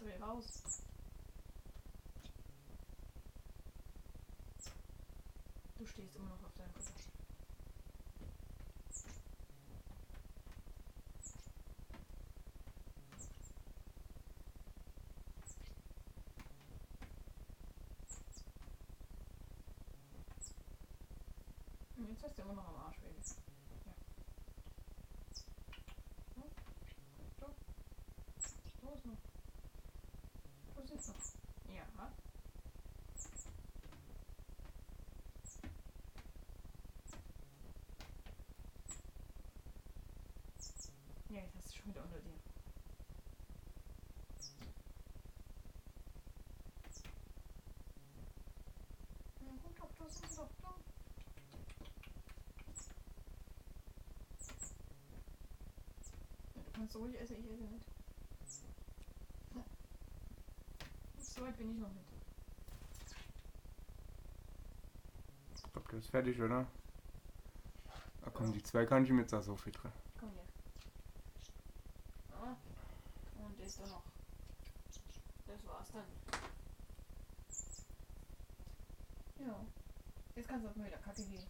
dreh raus. Du stehst immer noch auf deinem Futter. Und jetzt hast du immer noch am Arsch wegen. Ja. So. So. So ist noch. So sitzt noch. Ja. Ja, jetzt hast du schon wieder unter dir. Ja, gut, doch, da sind sie doch. Da. Ja, du kannst ruhig essen, ich esse nicht. So weit bin ich noch nicht. Ob das ist fertig, oder? Da kommen die zwei Kannchen mit so viel drin. Komm her. Ja. Und das da noch. Das war's dann. Ja. Jetzt kannst du auch mal wieder Kacke gehen.